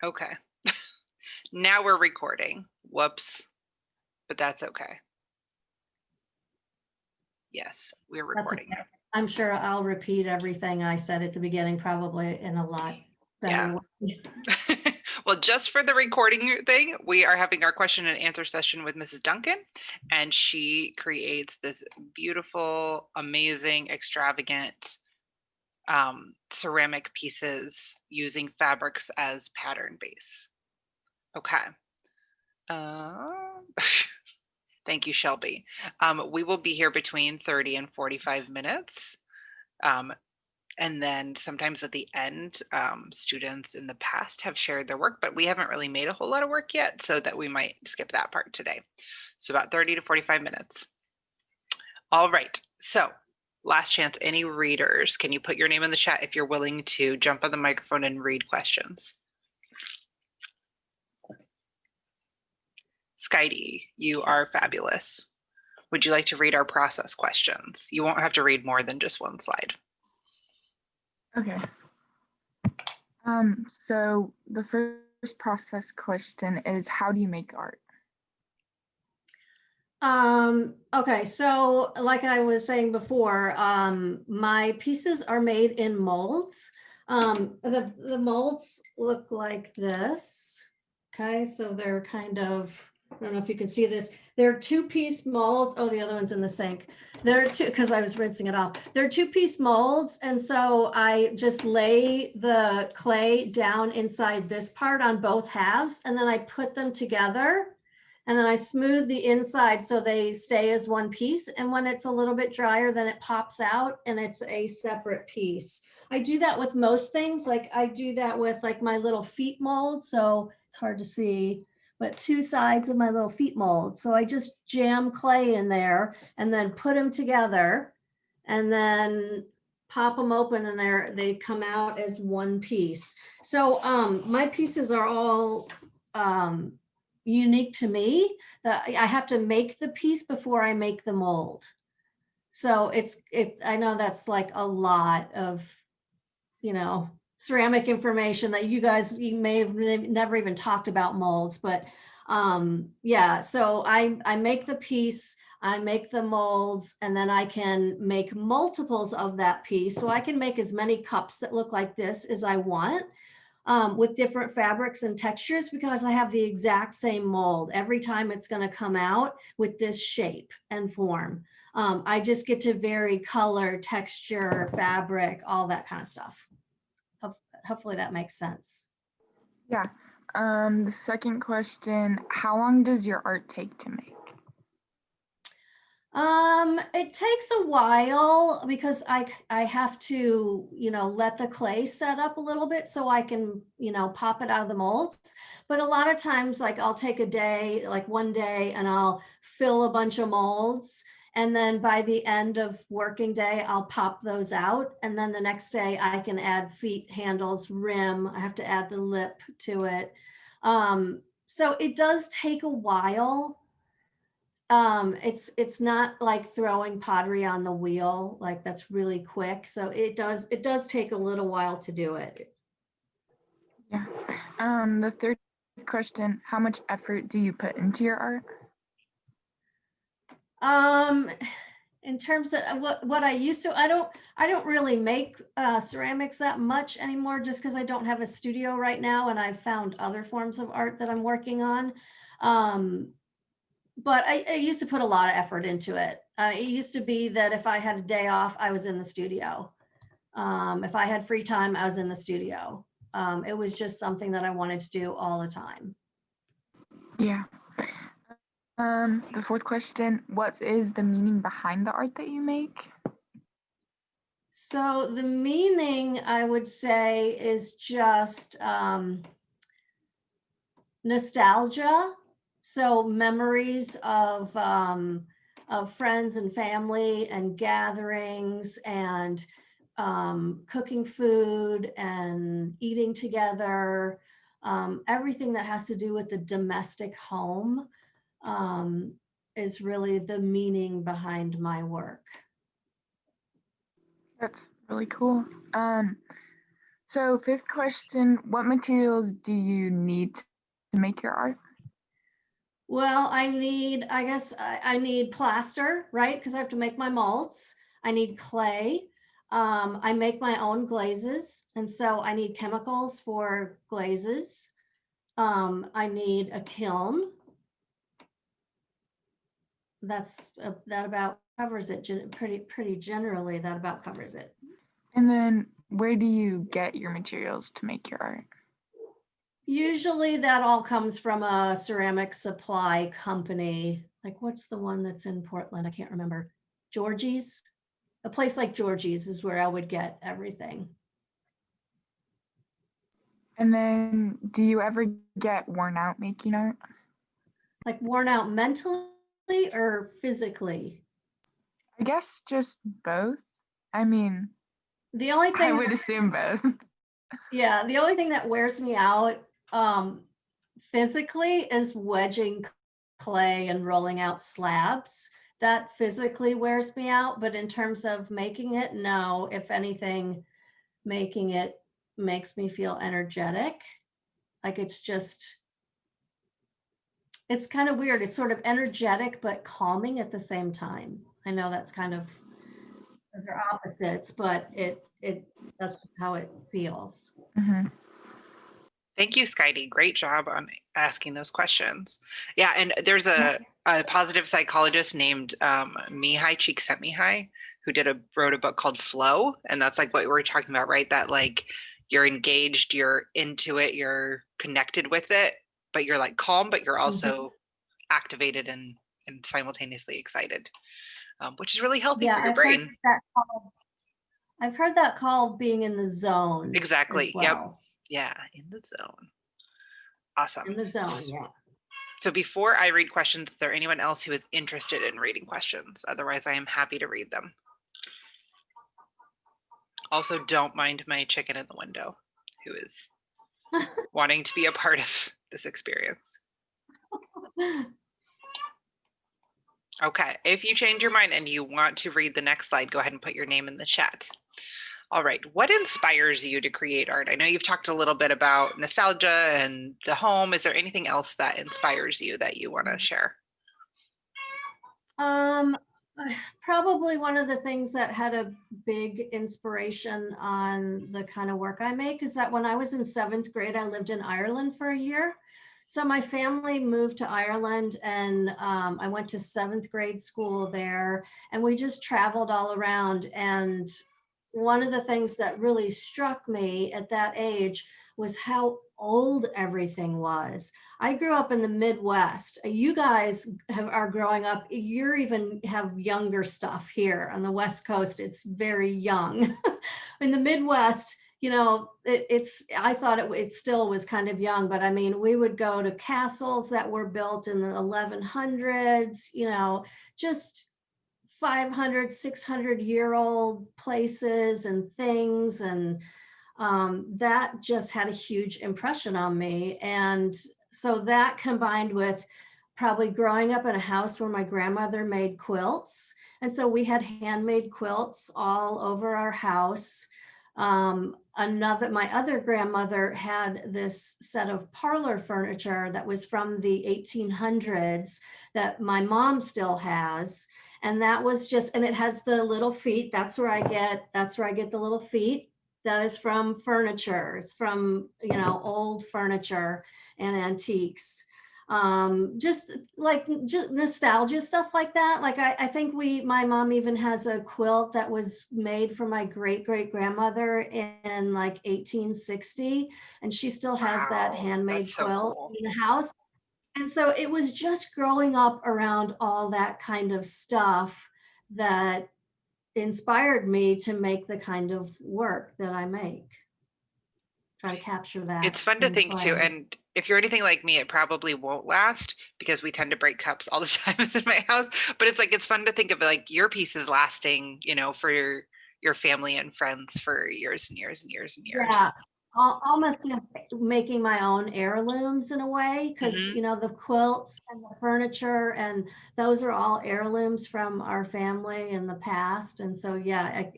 Okay. Now we're recording. Whoops. But that's okay. Yes, we're That's recording. okay. I'm sure I'll repeat everything I said at the beginning, probably in a lot better way. Well, just for the recording thing, we are having our question and answer session with Mrs. Duncan, and she creates this beautiful, amazing, extravagant ceramic pieces using fabrics as pattern base. Okay. Thank you, Shelby. We will be here between 30 and 45 minutes. And then sometimes at the end, students in the past have shared their work, but we haven't really made a whole lot of work yet, so that we might skip that part today. So about 30 to 45 minutes. All right, so last chance, any readers, can you put your name in the chat if you're willing to jump on the microphone and read questions? Skydie, you are fabulous. Would you like to read our process questions? You won't have to read more than just one slide. Okay. So the first process question is, how do you make art? Okay, so like I was saying before, my pieces are made in molds. The molds look like this. Okay, so they're kind of, I don't know if you can see this. They're 2-piece molds. Oh, the other one's in the sink. They're two, because I was rinsing it off. They're 2-piece molds. And so I just lay the clay down inside this part on both halves, and then I put them together. And then I smooth the inside so they stay as one piece. And when it's a little bit drier, then it pops out and it's a separate piece. I do that with most things. Like I do that with like my little feet mold. So it's hard to see, but 2 sides of my little feet mold. So I just jam clay in there and then put them together and then pop them open, and they come out as one piece. So my pieces are all unique to me. That I have to make the piece before I make the mold. So I know that's like a lot of, ceramic information that you may have never even talked about molds, but yeah, so I make the piece, I make the molds, and then I can make multiples of that piece. So I can make as many cups that look like this as I want. With different fabrics and textures, because I have the exact same mold. Every time it's going to come out with this shape and form. I just get to vary color, texture, fabric, all that kind of stuff. Hopefully that makes sense. Yeah. The second question, how long does your art take to make? It takes a while because I have to, let the clay set up a little bit so I can, pop it out of the molds. But a lot of times, like I'll take a day, like one day, and I'll fill a bunch of molds. And then by the end of working day, I'll pop those out. And then the next day I can add feet handles, rim. I have to add the lip to it. So it does take a while. It's not like throwing pottery on the wheel, like that's really quick. So it does take a little while to do it. Yeah. The third question, how much effort do you put into your art? In terms of what I used to, I don't really make ceramics that much anymore, just because I don't have a studio right now, and I've found other forms of art that I'm working on. But I used to put a lot of effort into it. It used to be that if I had a day off, I was in the studio. If I had free time, I was in the studio. It was just something that I wanted to do all the time. Yeah. The fourth question, what is the meaning behind the art that you make? So the meaning, I would say, is just nostalgia. So memories of friends and family and gatherings and cooking food and eating together. Everything that has to do with the domestic home is really the meaning behind my work. That's really cool. So fifth question, what materials do you need to make your art? Well, I guess I need plaster, right? Because I have to make my molds. I need clay. I make my own glazes, and so I need chemicals for glazes. I need a kiln. That about covers it. Pretty generally, that about covers it. And then where do you get your materials to make your art? Usually that all comes from a ceramic supply company. Like, what's the one that's in Portland? I can't remember. Georgie's. A place like Georgie's is where I would get everything. And then do you ever get worn out making art? Like worn out mentally or physically? I guess just both. I mean, The only I thing, would assume both. yeah, the only thing that wears me out physically is wedging clay and rolling out slabs. That physically wears me out, but in terms of making it, no. If anything, making it makes me feel energetic. Like it's kind of weird. It's sort of energetic, but calming at the same time. I know that's kind of, they're opposites, but that's just how it feels. Mm-hmm. Thank you, Skydie. Great job on asking those questions. Yeah, and there's a positive psychologist named Mihai Csikszentmihalyi who wrote a book called Flow, and that's like what we were talking about, right? That like you're engaged, you're into it, you're connected with it, but you're like calm, but you're also activated and simultaneously excited, which is really healthy for Yeah, your brain. I've heard that called being in the zone Exactly. as Yep. well. Yeah, in the zone. Awesome. In the zone, yeah. So before I read questions, is there anyone else who is interested in reading questions? Otherwise, I am happy to read them. Also, don't mind my chicken in the window who is wanting to be a part of this experience. Okay, if you change your mind and you want to read the next slide, go ahead and put your name in the chat. All right, what inspires you to create art? I know you've talked a little bit about nostalgia and the home. Is there anything else that inspires you that you want to share? Probably one of the things that had a big inspiration on the kind of work I make is that when I was in 7th grade, I lived in Ireland for a year. So my family moved to Ireland, and I went to 7th grade school there, and we just traveled all around. And one of the things that really struck me at that age was how old everything was. I grew up in the Midwest. You guys are growing up, you're even have younger stuff here on the West Coast. It's very young. In the Midwest, you know, I thought it still was kind of young, but I mean, we would go to castles that were built in the 1100s, you know, just 500, 600-year-old places and things. And that just had a huge impression on me. And so that combined with probably growing up in a house where my grandmother made quilts. And so we had handmade quilts all over our house. My other grandmother had this set of parlor furniture that was from the 1800s that my mom still has. And that was just, and it has the little feet. That's where I get the little feet. That is from furniture. It's from, you know, old furniture and antiques. Just nostalgia stuff like that. Like I think my mom even has a quilt that was made for my great grandmother in like 1860, and she still has that Wow, handmade that's so quilt cool. in the house. And so it was just growing up around all that kind of stuff that inspired me to make the kind of work that I make. Try to capture It's that fun to in think too, clay. and if you're anything like me, it probably won't last because we tend to break cups all the time in my house. But it's like it's fun to think of like your pieces lasting, you know, for your family and friends for years and years and years and years. Yeah, almost just making my own heirlooms in a way, because Mhm. you know the quilts and the furniture and those are all heirlooms from our family in the past. And so yeah,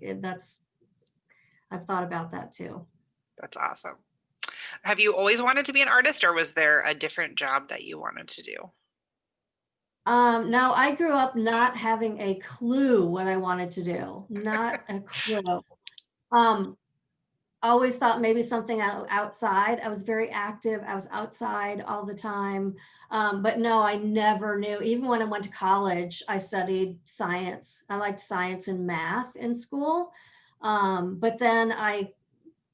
I've thought about that too. That's awesome. Have you always wanted to be an artist, or was there a different job that you wanted to do? Now I grew up not having a clue what I wanted to do, not a clue. Um, always thought maybe something outside. I was very active. I was outside all the time. But no, I never knew. Even when I went to college, I studied science. I liked science and math in school. But then I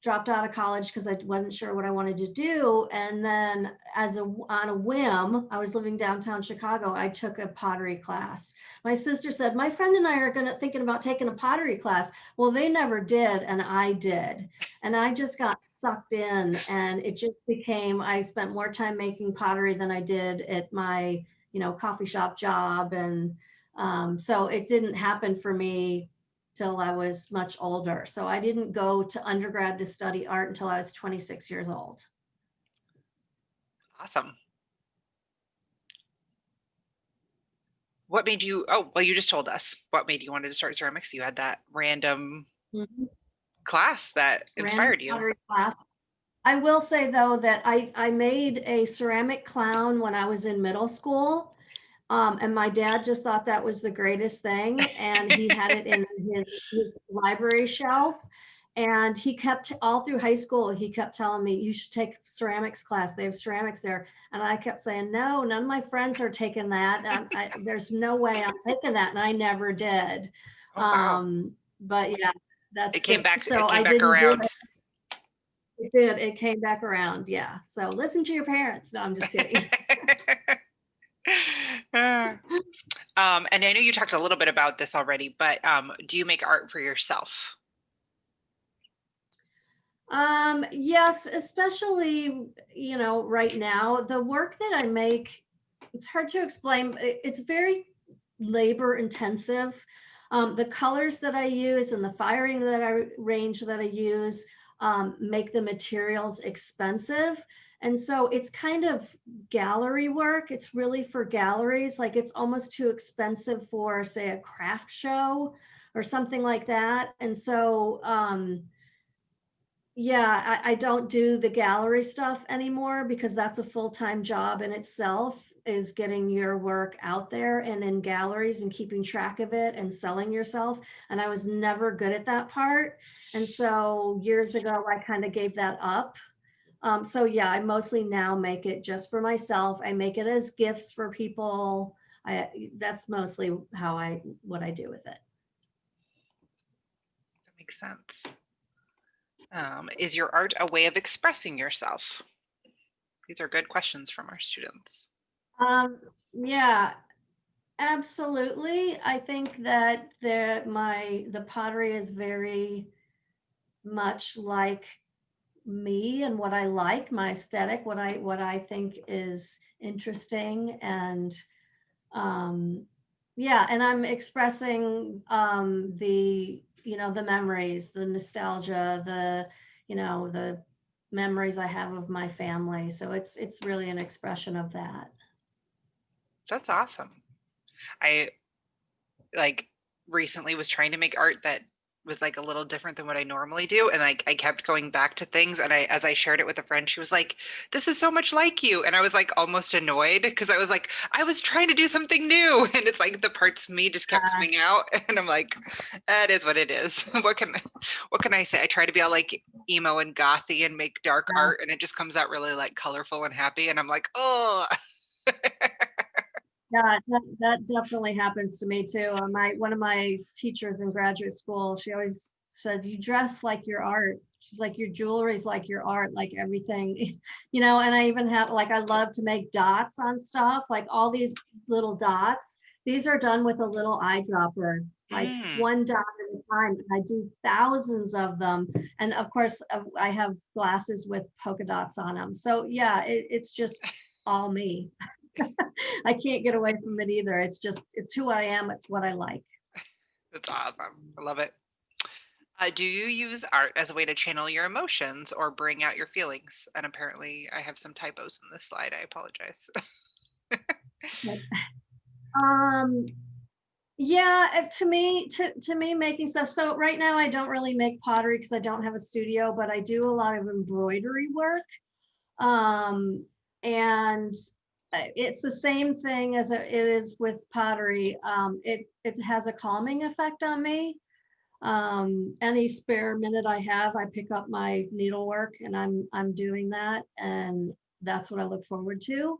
dropped out of college because I wasn't sure what I wanted to do. And then on a whim, I was living downtown Chicago. I took a pottery class. My sister said, my friend and I are thinking about taking a pottery class. Well, they never did, and I did. And I just got sucked in, and it just became, I spent more time making pottery than I did at my, coffee shop job. And so it didn't happen for me till I was much older. So I didn't go to undergrad to study art until I was 26 years old. Awesome. What made you, oh, well, you just told us what made you wanted to start ceramics. You had that random class that inspired you. Pottery class. I will say though that I made a ceramic clown when I was in middle school. And my dad just thought that was the greatest thing. And he had it in his library shelf. And he kept, all through high school, he kept telling me, you should take ceramics class. They have ceramics there. And I kept saying, no, none of my friends are taking that. There's no way I'm taking that. And I never did. Oh, wow. But yeah, that's It came back, so it came I back didn't do around. it. It did. It came back around. Yeah. So listen to your parents. No, I'm just kidding. And I know you talked a little bit about this already, but do you make art for yourself? Yes, especially, right now, the work that I make, it's hard to explain. It's very labor intensive. The colors that I use and the firing range that I use make the materials expensive. And so it's kind of gallery work. It's really for galleries. Like it's almost too expensive for, say, a craft show or something like that. And so, yeah, I don't do the gallery stuff anymore because that's a full-time job in itself, is getting your work out there and in galleries and keeping track of it and selling yourself. And I was never good at that part. And so years ago, I kind of gave that up. So yeah, I mostly now make it just for myself. I make it as gifts for people. That's mostly what I do with it. That makes sense. Is your art a way of expressing yourself? These are good questions from our students. Yeah, absolutely. I think that the pottery is very much like me and what I like, my aesthetic, what I think is interesting. And yeah, and I'm expressing the memories, the nostalgia, the memories I have of my family. So it's really an expression of that. That's awesome. I like recently was trying to make art that was like a little different than what I normally do. And like I kept going back to things. And as I shared it with a friend, she was like, this is so much like you. And I was like almost annoyed because I was like, I was trying to do something new. And it's like the parts of me just kept coming out. And I'm like, that is what it is. What can I say? I try to be all like emo and gothy and make dark art, and it just comes out really like colorful and happy. And I'm like, oh. Yeah, that definitely happens to me too. One of my teachers in graduate school, she always said, "You dress like your art." She's like, "Your jewelry's like your art, like everything," And I even have I love to make dots on stuff, like all these little dots. These are done with a little eyedropper, like one dot at a time. And I do thousands of them, and of course, I have glasses with polka dots on them. So yeah, it's just all me. I can't get away from it either. It's who I am. It's what I like. That's awesome. I love it. Do you use art as a way to channel your emotions or bring out your feelings? And apparently, I have some typos in this slide. I apologize. Um, Yeah, to me making stuff. So right now I don't really make pottery because I don't have a studio, but I do a lot of embroidery work. Um, and it's the same thing as it is with pottery. It has a calming effect on me. Any spare minute I have, I pick up my needlework and I'm doing that, and that's what I look forward to.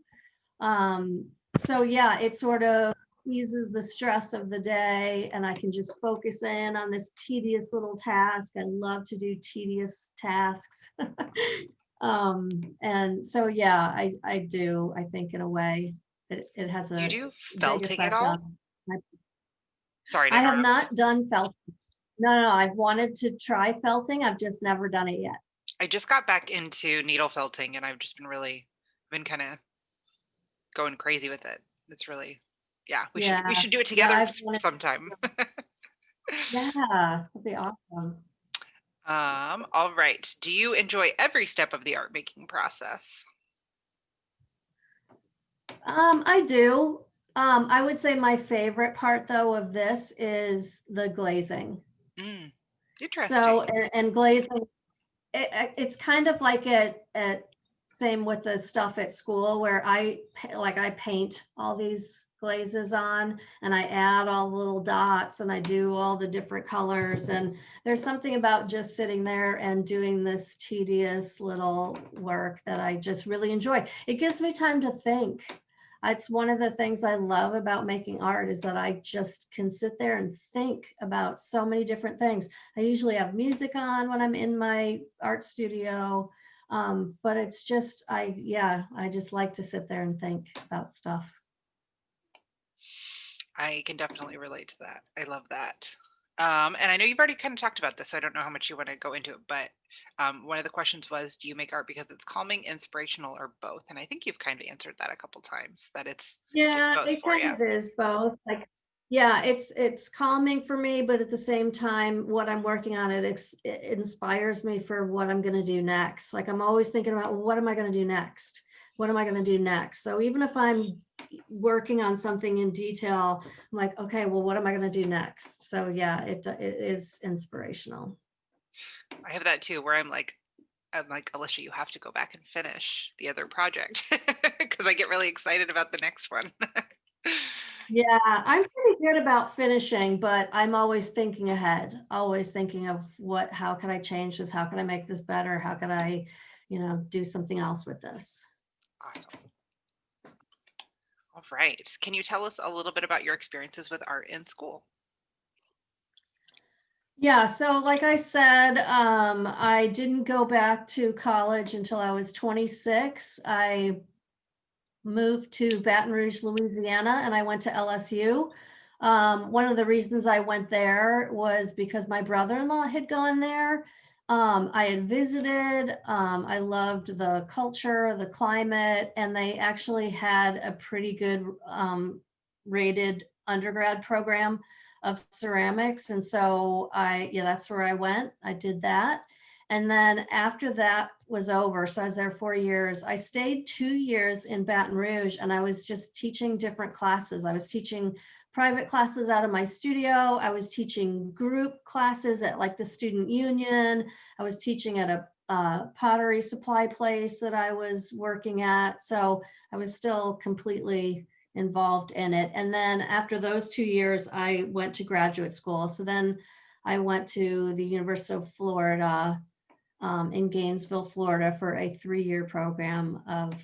So yeah, it sort of eases the stress of the day and I can just focus in on this tedious little task. I love to do tedious tasks. And so yeah, I do, I think in a way it has Do you a do big felting at effect all? on my, Sorry to I have interrupt. not done felt. No, no, I've wanted to try felting. I've just never done it yet. I just got back into needle felting and I've just been kind of going crazy with it. It's really, yeah, we Yeah. should do it Yeah, together I've wanted sometime. yeah, that'd be awesome. All right. Do you enjoy every step of the art making process? I do. I would say my favorite part though of this is the glazing. Mm, So, interesting. and glazing, it's kind of like at same with the stuff at school where I paint all these glazes on and I add all the little dots and I do all the different colors. And there's something about just sitting there and doing this tedious little work that I just really enjoy. It gives me time to think. It's one of the things I love about making art is that I just can sit there and think about so many different things. I usually have music on when I'm in my art studio. But it's just, yeah, I just like to sit there and think about stuff. I can definitely relate to that. I love that. And I know you've already kind of talked about this, so I don't know how much you want to go into it, but one of the questions was, do you make art because it's calming, inspirational, or both? And I think you've kind of answered that a couple times, that it's Yeah, both it for kind you. of is both. Like, yeah, it's calming for me, but at the same time, what I'm working on, it inspires me for what I'm going to do next. Like I'm always thinking about, well, what am I going to do next? What am I going to do next? So even if I'm working on something in detail, I'm like, okay, well, what am I going to do next? So yeah, it is inspirational. I have that too, where I'm like, Alicia, you have to go back and finish the other project because I get really excited about the next one. Yeah, I'm pretty good about finishing, but I'm always thinking ahead, always thinking of how can I change this? How can I make this better? How can I, do something else with this? Awesome. All right. Can you tell us a little bit about your experiences with art in school? Yeah, so like I said, I didn't go back to college until I was 26. I moved to Baton Rouge, Louisiana, and I went to LSU. One of the reasons I went there was because my brother-in-law had gone there. I had visited. I loved the culture, the climate, and they actually had a pretty good rated undergrad program of ceramics. And so yeah, that's where I went. I did that. And then after that was over, so I was there 4 years, I stayed 2 years in Baton Rouge and I was just teaching different classes. I was teaching private classes out of my studio. I was teaching group classes at like the student union. I was teaching at a pottery supply place that I was working at. So I was still completely involved in it. And then after those 2 years, I went to graduate school. So then I went to the University of Florida in Gainesville, Florida for a 3-year program of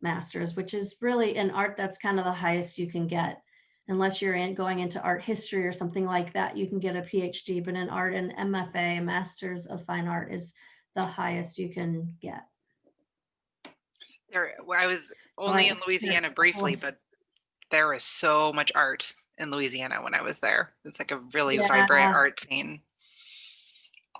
masters, which is really in art, that's kind of the highest you can get. Unless you're going into art history or something like that, you can get a PhD, but in art, an MFA, a Masters of Fine Art, is the highest you can get. Where I was So only in Louisiana briefly, but there is so much art in Louisiana when I was there. It's like a really vibrant yeah, art scene.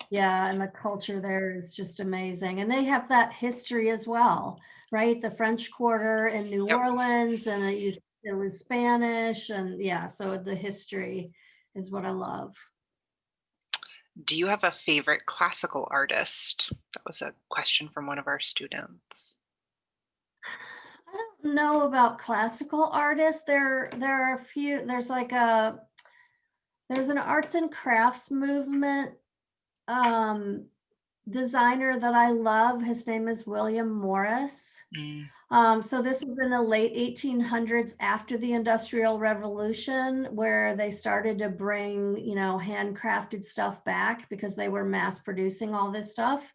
yeah, and the culture there is just amazing. And they have that history as well, right? The French Quarter in New Yep. Orleans, and it was Spanish, and yeah, so the history is what I love. Do you have a favorite classical artist? That was a question from one of our students. I don't know about classical artists. There are a few. There's like a there's an arts and crafts movement um, designer that I love. His name is William Morris. Mm, So this is in the late 1800s after the Industrial Revolution, where they started to bring, handcrafted stuff back because they were mass producing all this stuff.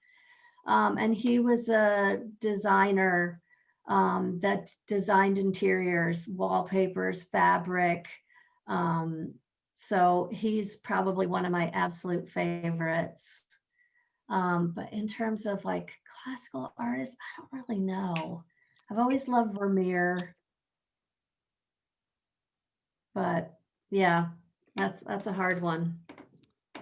And he was a designer that designed interiors, wallpapers, fabric. Um, so he's probably one of my absolute favorites. But in terms of like classical artists, I don't really know. I've always loved Vermeer, but yeah, that's a hard one.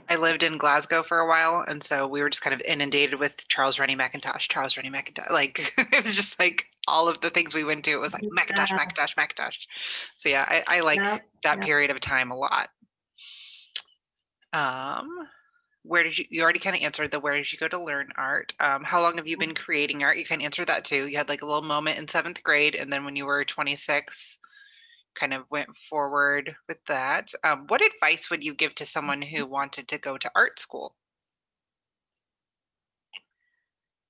I lived in Glasgow for a while, and so we were just kind of inundated with Charles Rennie Mackintosh, Charles Rennie Mackintosh. Like it was just like all of the things we went to. It was like Mackintosh, Yeah, Mackintosh, Mackintosh. So yeah, I like yeah, that yeah. period of time a lot. Um, where did you already kind of answered the where did you go to learn art? How long have you been creating art? You kind of answered that too. You had like a little moment in seventh grade, and then when you were 26, kind of went forward with that. What advice would you give to someone who wanted to go to art school?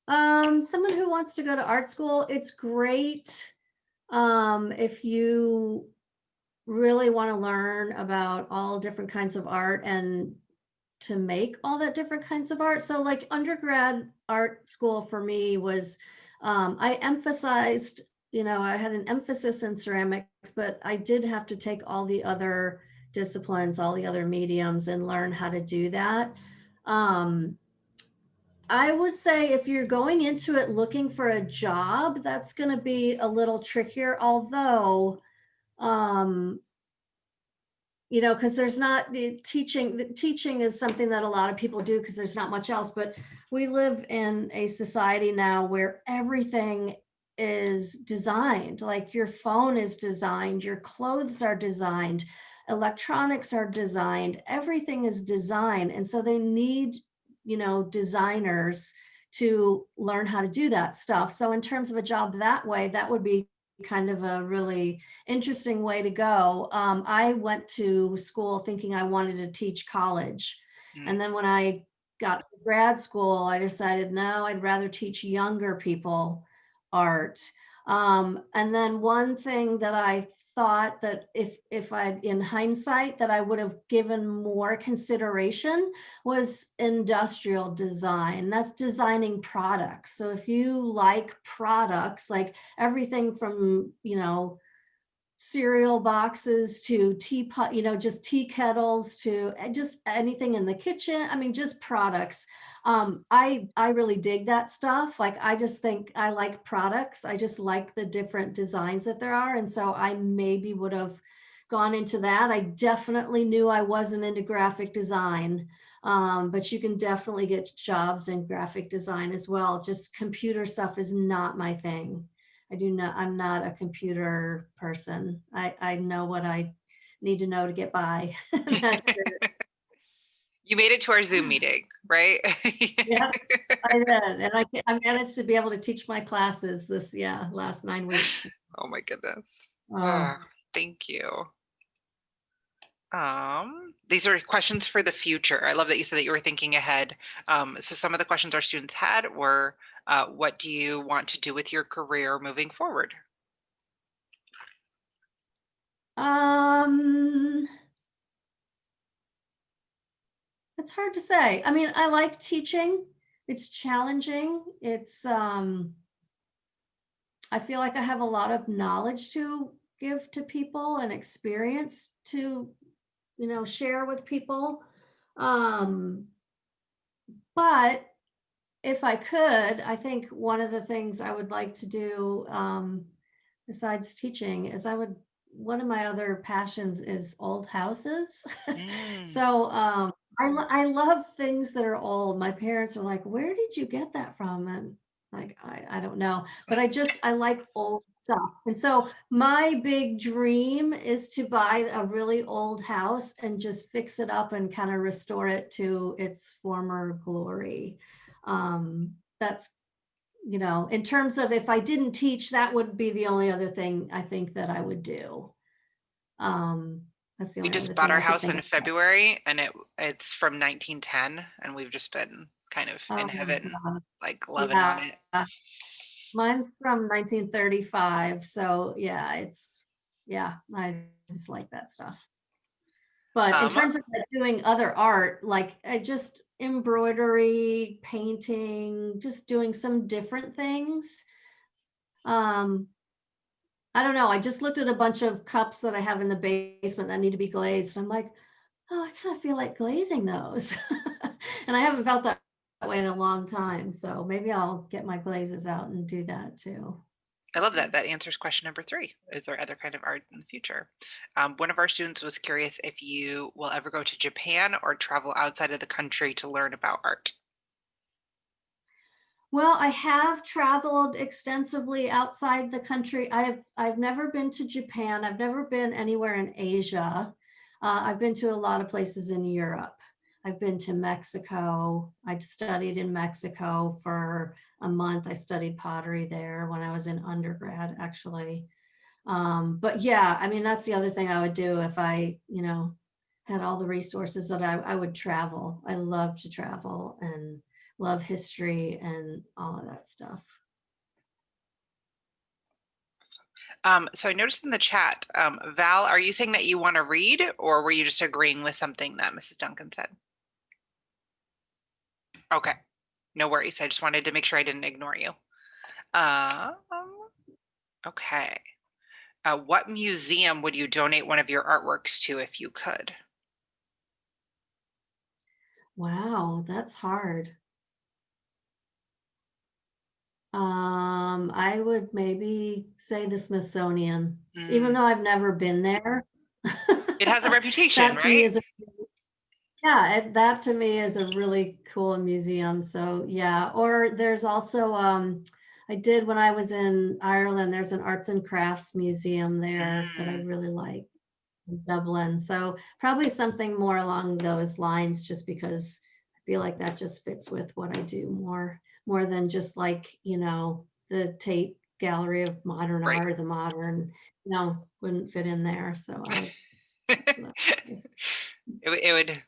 Someone who wants to go to art school, it's great if you really want to learn about all different kinds of art and to make all that different kinds of art. So like undergrad art school for me was I emphasized, I had an emphasis in ceramics, but I did have to take all the other disciplines, all the other mediums and learn how to do that. Um, I would say if you're going into it looking for a job, that's going to be a little trickier, although um, because there's not the teaching is something that a lot of people do because there's not much else, but we live in a society now where everything is designed. Like your phone is designed, your clothes are designed, electronics are designed, everything is designed. And so they need, designers to learn how to do that stuff. So in terms of a job that way, that would be kind of a really interesting way to go. I went to school thinking I wanted to teach college. Mm, And then when I got to grad school, I decided, no, I'd rather teach younger people art. And then one thing that I thought that if I, in hindsight, that I would have given more consideration was industrial design. That's designing products. So if you like products, like everything from, cereal boxes to teapot, just tea kettles to just anything in the kitchen. I mean, just products. I really dig that stuff. Like I just think I like products. I just like the different designs that there are. And so I maybe would have gone into that. I definitely knew I wasn't into graphic design. But you can definitely get jobs in graphic design as well. Just computer stuff is not my thing. I'm not a computer person. I know what I need to know to get by. That's it. You made it to our Zoom meeting, right? Yeah, I did. And I managed to be able to teach my classes last 9 weeks. Oh my goodness. Oh, Ah, thank you. These are questions for the future. I love that you said that you were thinking ahead. So some of the questions our students had were, what do you want to do with your career moving forward? um, it's hard to say. I mean, I like teaching. It's challenging. I feel like I have a lot of knowledge to give to people and experience to, share with people. Um, but if I could, I think one of the things I would like to do, besides teaching, is one of my other passions is old houses. Mm. So I love things that are old. My parents are like, where did you get that from? And like, I don't know, but I like old stuff. And so my big dream is to buy a really old house and just fix it up and kind of restore it to its former glory. That's, in terms of if I didn't teach, that would be the only other thing I think that I would do. Um, That's the We only just other bought thing our I could house think in of. February, and it's from 1910, and we've just been kind of in Oh my heaven, God. like loving on Yeah. it. Mine's from 1935. So yeah, I just like that stuff. But in Um, terms of like doing other art, like I just embroidery, painting, just doing some different things. Um, I don't know. I just looked at a bunch of cups that I have in the basement that need to be glazed. I'm like, oh, I kind of feel like glazing those. And I haven't felt that way in a long time. So maybe I'll get my glazes out and do that too. I We'll love that. see. That answers question number 3. Is there other kind of art in the future? One of our students was curious if you will ever go to Japan or travel outside of the country to learn about art. Well, I have traveled extensively outside the country. I've never been to Japan. I've never been anywhere in Asia. I've been to a lot of places in Europe. I've been to Mexico. I studied in Mexico for a month. I studied pottery there when I was in undergrad, actually. But yeah, I mean, that's the other thing I would do if I, had all the resources that I would travel. I love to travel and love history and all of that stuff. So I noticed in the chat, Val, are you saying that you want to read, or were you just agreeing with something that Mrs. Duncan said? Okay, no worries. I just wanted to make sure I didn't ignore you. Okay. What museum would you donate one of your artworks to if you could? Wow, that's hard. I would maybe say the Smithsonian, even though I've never been there. It has a reputation, That to me right? is that to me is a really cool museum. So yeah, or there's also I did when I was in Ireland, there's an arts and crafts museum there that I really like in Dublin. So probably something more along those lines, just because I feel like that just fits with what I do more than just like, the Tate Gallery of Modern Right. Art or the modern, no, wouldn't fit in there. So that's what I would say.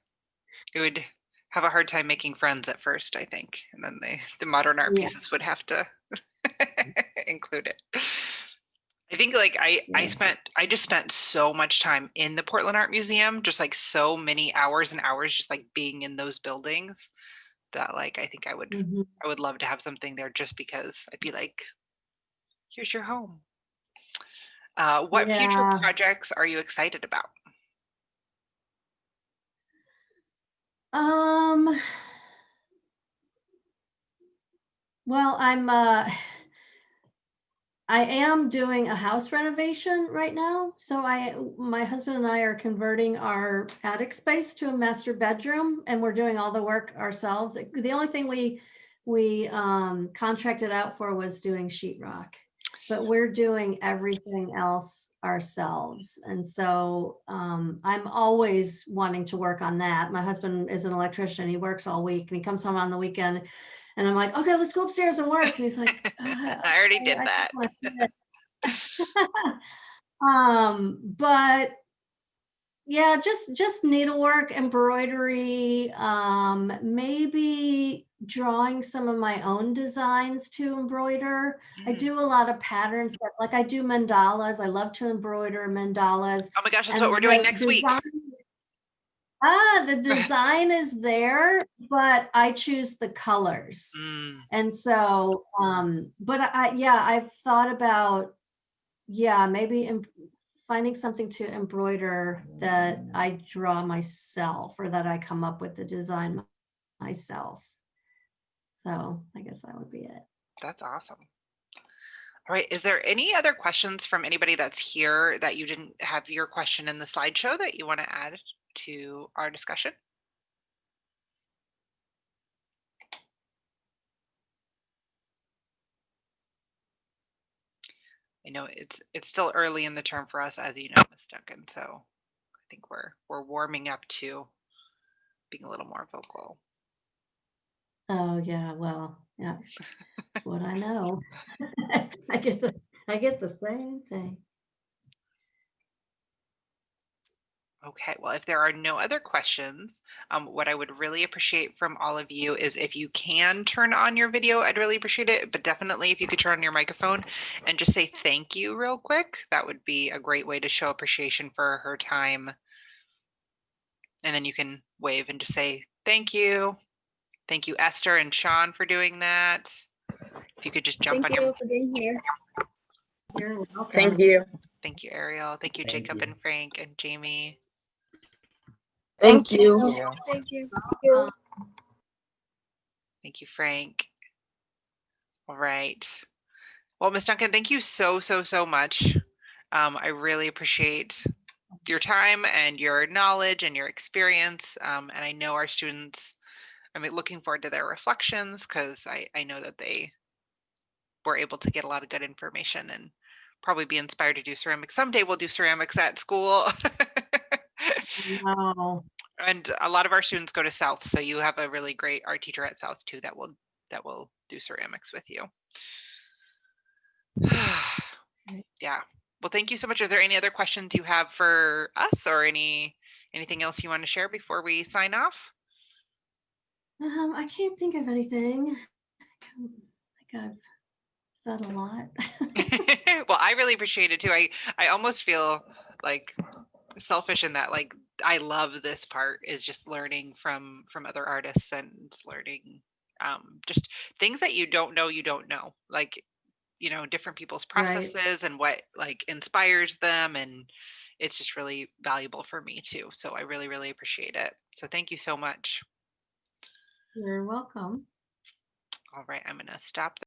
it would have a hard time making friends at first, I think, and then the modern art Yeah. pieces would have to include it. I think like Yes. I just spent so much time in the Portland Art Museum, just like so many hours and hours just like being in those buildings, that like I think Mhm. I would love to have something there just because I'd be like, here's your home. What future Yeah. projects are you excited about? Um, well, I am doing a house renovation right now. So my husband and I are converting our attic space to a master bedroom, and we're doing all the work ourselves. The only thing we contracted out for was doing sheetrock, but we're doing everything else ourselves. And so I'm always wanting to work on that. My husband is an electrician. He works all week and he comes home on the weekend. And I'm like, okay, let's go upstairs and work. And he's like, I already did I that. just want to sit. But yeah, just needlework, embroidery, maybe drawing some of my own designs to embroider. I do a lot of patterns that, like, I do mandalas. I love to embroider mandalas. Oh my gosh, that's what we're And doing the next week. design is there, but I choose the colors. And so, but I've thought about, maybe finding something to embroider that I draw myself, or that I come up with the design myself. So I guess that would be it. That's awesome. All right. Is there any other questions from anybody that's here that you didn't have your question in the slideshow that you want to add to our discussion? I know it's still early in the term for us, as you know, Ms. Duncan. So I think we're warming up to being a little more vocal. Oh yeah, well, yeah, that's what I know. I get the same thing. Okay, well, if there are no other questions, what I would really appreciate from all of you is if you can turn on your video, I'd really appreciate it. But definitely if you could turn on your microphone and just say thank you real quick, that would be a great way to show appreciation for her time. And then you can wave and just say thank you. Thank you, Esther and Sean, for doing that. If you could just jump on Thank your, you for being here. You're welcome. Thank you. thank you, Ariel. Thank you, Thank Jacob you. and Frank and Jamie. Thank Thank you. you. Thank you. Um, Thank you, Frank. All right. Well, Miss Duncan, thank you so, so, so much. I really appreciate your time and your knowledge and your experience. And I know our students, I'm looking forward to their reflections because I know that they were able to get a lot of good information and probably be inspired to do ceramics. Someday we'll do ceramics at school. Wow. And a lot of our students go to South, so you have a really great art teacher at South too that will do ceramics with you. Yeah. Well, thank you so much. Are there any other questions you have for us or anything else you want to share before we sign off? I can't think of anything. I think I've said a lot. Well, I really appreciate it too. I almost feel like selfish in that like I love this part is just learning from other artists and learning just things that you don't know. Like different people's Right. processes and what like inspires them, and it's just really valuable for me too, so I really really appreciate it. So thank you so much. You're welcome. All right, I'm going to stop